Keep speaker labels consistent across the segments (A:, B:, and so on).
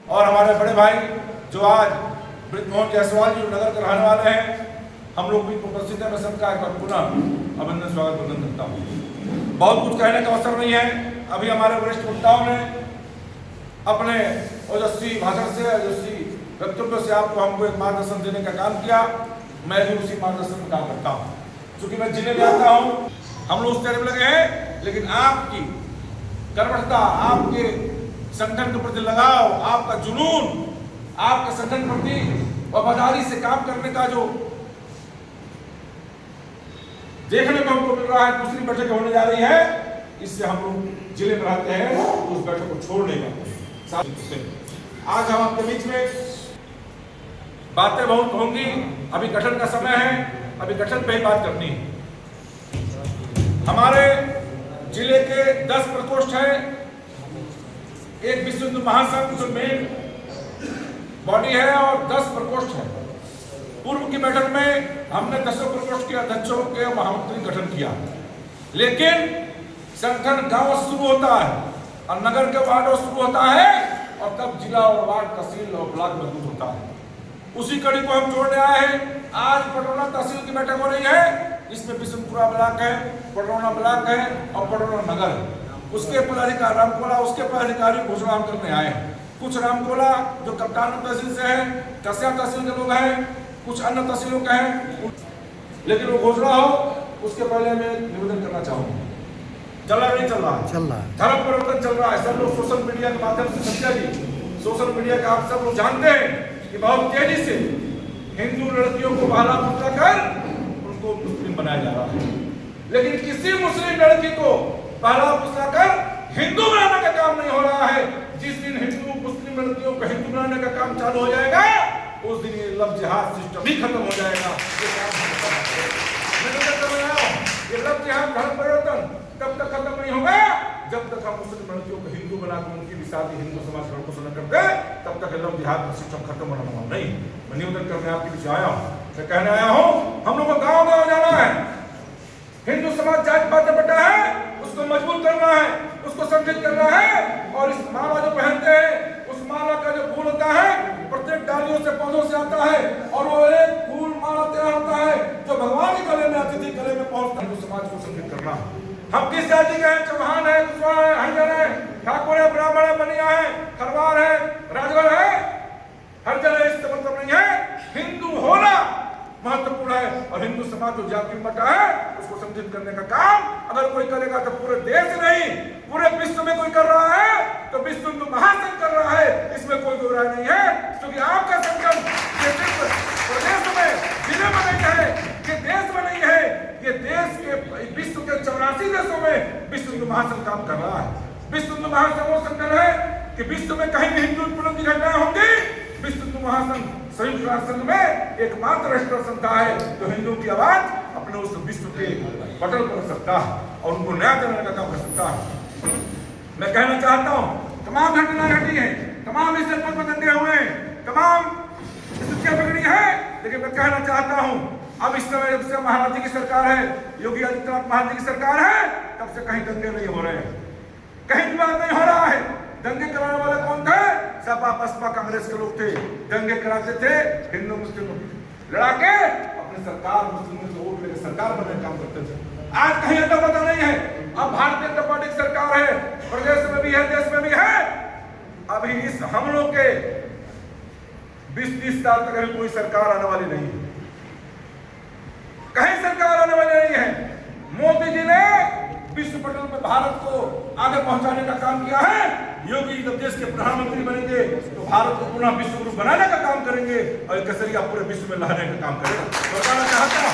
A: और हमारे बड़े भाई जो आज ब्रिजमोहन जायसवाल जी नगर के रहने वाले हैं, हम लोग भी उपस्थित हैं। मैं सबका एक बार पुनः अभिनंदन स्वागत वंदन करता हूँ। बहुत कुछ कहने का अवसर नहीं है। अभी हमारे वरिष्ठ वक्ताओं ने अपने ओजस्वी भाषण से, ओजस्वी वक्तव्य से आपको हमको एक मार्गदर्शन देने का काम किया। मैं भी उसी मार्गदर्शन में काम करता हूँ। चूंकि मैं जिले में आता हूँ, हम लोग उस तरह लगे हैं, लेकिन आपकी कर्मठता, आपके संगठन के प्रति लगाव, आपका जुनून, आपके संगठन के प्रति वफादारी से काम करने का जो देखने को हमको मिल रहा है, दूसरी बैठक होने जा रही है, इससे हम लोग जिले में रहते हैं तो उस बैठक को छोड़ नहीं पाते। आज हम आपके बीच में बातें बहुत होंगी। अभी गठन का समय है, अभी गठन पे ही बात करनी है। हमारे जिले के 10 प्रकोष्ठ हैं। एक विश्व हिंदू महासंघ जो मेन बॉडी है और 10 प्रकोष्ठ है। पूर्व की बैठक में हमने 10 प्रकोष्ठ के अध्यक्षों के महामंत्री गठन किया, लेकिन संगठन गांव से शुरू होता है और नगर के वार्डों से शुरू होता है और तब जिला और वार्ड, तहसील और ब्लॉक मजबूत होता है। उसी कड़ी को हम जोड़ने आए हैं। आज पटरौना तहसील की बैठक हो रही है। इसमें बिशनपुरा ब्लॉक है, पटरौना ब्लॉक है और पटरौना नगर है। उसके पदाधिकारी रामकोला, उसके पदाधिकारी घोषणा हम करने आए हैं। कुछ रामकोला जो कप्तान तहसील से है, कस्या तहसील के लोग हैं, कुछ अन्य तहसीलों के हैं, लेकिन वो घोषणा हो उसके पहले मैं निवेदन करना चाहूंगा। चल रहा नहीं चल रहा है, धर्म परिवर्तन चल रहा है। सब लोग सोशल मीडिया के माध्यम से, सत्या जी, सोशल मीडिया का आप सब लोग जानते हैं कि बहुत तेजी से हिंदू लड़कियों को बहला फुसला कर उनको मुस्लिम बनाया जा रहा है। लेकिन किसी मुस्लिम लड़की को बहला फुसला कर हिंदू बनाने का काम नहीं हो रहा है। जिस दिन हिंदू मुस्लिम लड़कियों को हिंदू बनाने का काम चालू हो जाएगा, उस दिन ये लव जिहाद सिस्टम ही खत्म हो जाएगा। ये लव जिहाद, धर्म परिवर्तन तब तक खत्म नहीं होगा जब तक हम मुस्लिम लड़कियों को हिंदू बनाकर उनकी भी शादी हिंदू समाज के लोगों से न करते, तब तक लव जिहाद का सिस्टम खत्म होना संभव नहीं। मैं निवेदन करने आपके बीच आया हूँ, मैं कहने आया हूँ, हम लोग को गाँव गाँव जाना है। हिंदू समाज जात पात बटा है, उसको मजबूत करना है, उसको संगठित करना है। और इस माला जो पहनते हैं, उस माला का जो फूल होता है प्रत्येक डालियों से, पौधों से आता है और वो एक फूल माला तैयार होता है जो भगवान के गले में, अतिथि गले में पहुंचता है। हिंदू समाज को संगठित करना है। हम किस जाति के हैं? चौहान है, कुशवाहा है, हरिजन है, ठाकुर है, ब्राह्मण है, बनिया है, खरवार है, राजवर है, हर जगह इससे मतलब नहीं है। हिंदू होना महत्वपूर्ण है और हिंदू समाज जो जाति में बटा है उसको संगठित करने का काम अगर कोई करेगा तो पूरे देश नहीं, पूरे विश्व में कोई कर रहा है तो विश्व हिंदू महासंघ कर रहा है। इसमें कोई दो राय नहीं है, क्योंकि आपका संगठन ये सिर्फ प्रदेश में, जिले में नहीं है, ये देश में नहीं है, ये देश के विश्व के 84 देशों में विश्व हिंदू महासंघ काम कर रहा है। विश्व हिंदू महासंघ वो संगठन है कि विश्व में कहीं भी हिंदू उत्पीड़न की घटनाएं होंगी, विश्व हिंदू महासंघ संयुक्त राष्ट्र संघ में एकमात्र राष्ट्र संस्था है जो हिंदुओं की आवाज अपने उस विश्व के पटल पर रख सकता है और उनको न्याय देने का काम कर सकता है। मैं कहना चाहता हूँ, तमाम घटनाएं घटी हैं, तमाम इस जनपद में दंगे हुए हैं, तमाम स्थितियां बिगड़ी है, लेकिन मैं कहना चाहता हूँ अब इस समय जब से महाराज जी की सरकार है, योगी आदित्यनाथ महाराज जी की सरकार है, तब से कहीं दंगे नहीं हो रहे हैं, कहीं विवाद नहीं हो रहा है। दंगे कराने वाले कौन थे? सपा बसपा कांग्रेस के लोग थे। दंगे कराते थे हिंदू मुस्लिम लड़ा के अपने सरकार, मुस्लिमों से वोट लेकर सरकार बनने का काम करते थे। आज कहीं अता पता नहीं है। अब भारतीय जनता पार्टी की सरकार है, प्रदेश में भी है, देश में भी है। अभी इस हम लोग के 20-30 साल तक अभी कोई सरकार आने वाली नहीं है, कहीं सरकार आने वाली नहीं है। मोदी जी ने विश्व पटल में भारत को आगे पहुंचाने का काम किया है। योगी जब देश के प्रधानमंत्री बनेंगे तो भारत को पुनः विश्व गुरु बनाने का काम करेंगे और केसरिया पूरे विश्व में लहराने का काम करेगा। तो कहना चाहता हूं,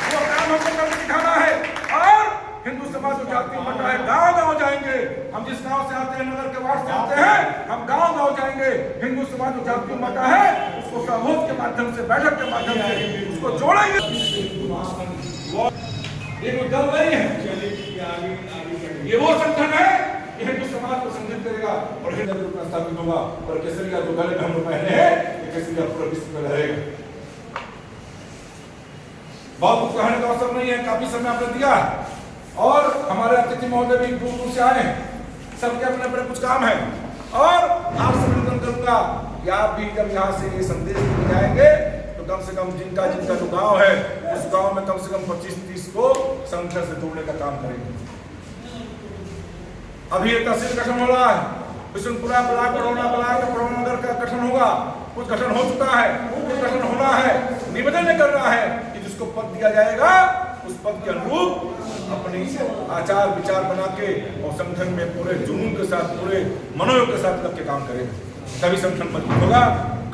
A: वो काम हमको करके दिखाना है और हिंदू समाज जो जाति में बटा है, गाँव गाँव जाएंगे। हम जिस गाँव से आते हैं, नगर के वार्ड से आते हैं, हम गाँव गाँव जाएंगे। हिंदू समाज जो जाति में बटा है उसको समूह के माध्यम से, बैठक के माध्यम से उसको जोड़ेंगे। ये कोई दल नहीं है, ये वो संगठन है कि हिंदू समाज को संगठित करेगा और हिंदू रूप में स्थापित होगा और केसरिया जो गले में हम लोग पहने हैं, ये केसरिया पूरे विश्व में रहेगा। बहुत कुछ कहने का अवसर नहीं है, काफी समय आपने दिया और हमारे अतिथि महोदय भी दूर दूर से आए हैं, सबके अपने अपने कुछ काम है। और आपसे निवेदन करूंगा कि आप भी जब यहाँ से ये संदेश लेके जाएंगे तो कम से कम जिनका जिनका जो गांव है उस गांव में कम से कम 25-30 को संगठन से जोड़ने का काम करेंगे। अभी ये तहसील गठन हो रहा है, बिशनपुरा ब्लॉक पड़ौना नगर का गठन होगा, कुछ गठन हो चुका है, कुछ गठन होना है। निवेदन कर रहा है कि जिसको पद दिया जाएगा उस पद के अनुरूप अपनी आचार विचार बना के और संगठन में पूरे जुनून के साथ, पूरे मनोयोग के साथ लग के काम करेगा, तभी संगठन मजबूत होगा।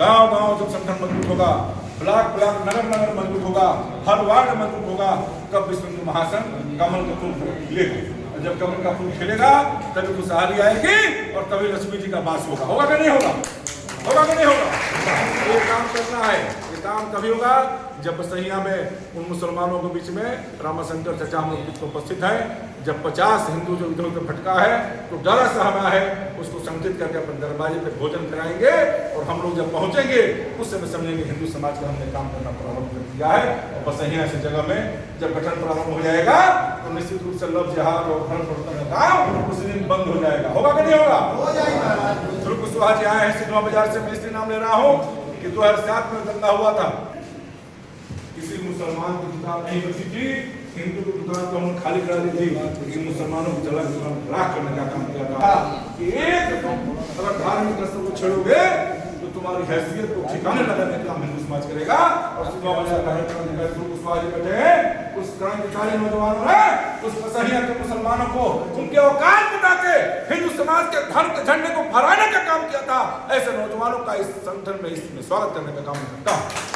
A: गांव जब संगठन मजबूत होगा, ब्लॉक नगर मजबूत होगा, हर वार्ड मजबूत होगा, तब विश्व हिंदू महासंघ कमल का फूल खिलेगा। जब कमल का फूल खिलेगा तभी खुशहाली आएगी और तभी लक्ष्मी जी का वास होगा। होगा कि नहीं होगा? होगा कि नहीं होगा? ये काम करना है। ये काम तभी होगा जब बसहिया में उन मुसलमानों के बीच में रामाशंकर चचा हम लोग उपस्थित है। जब 50 हिंदू जो इधर उधर भटका है तो डरा सहमा है, उसको संगठित करके अपने दरवाजे पे भोजन कराएंगे और हम लोग जब पहुंचेंगे उस समय समझेंगे हिंदू समाज का हमने काम करना प्रारंभ कर दिया है। और बसहिया ऐसी जगह में जब गठन प्रारंभ हो जाएगा तो निश्चित रूप से लव जिहाद और धर्म परिवर्तन का काम उस दिन बंद हो जाएगा। होगा कि नहीं होगा?
B: हो जाएगा।
A: ध्रुव कुशवाहा जी आए हैं सिनेमा बाजार से, मैं इसलिए नाम ले रहा हूँ कि 2007 में दंगा हुआ था, किसी मुसलमान की दुकान नहीं बची थी, हिंदू की दुकान को हमने खाली करा दी थी, लेकिन मुसलमानों की जला दुकान राख करने का काम किया था कि एक अगर धार्मिक रस्ते को छेड़ोगे तो तुम्हारी हैसियत को ठिकाने लगाने का काम हिंदू समाज करेगा। और सिनेमा बाजार का ध्रुव कुशवाहा जी बैठे हैं, उस क्रांतिकारी नौजवानों ने उस बसहिया के मुसलमानों को उनके औकात बता के हिंदू समाज के धर्म के झंडे को फहराने का काम किया था। ऐसे नौजवानों का इस संगठन में इसमें स्वागत करने का काम करता हूं।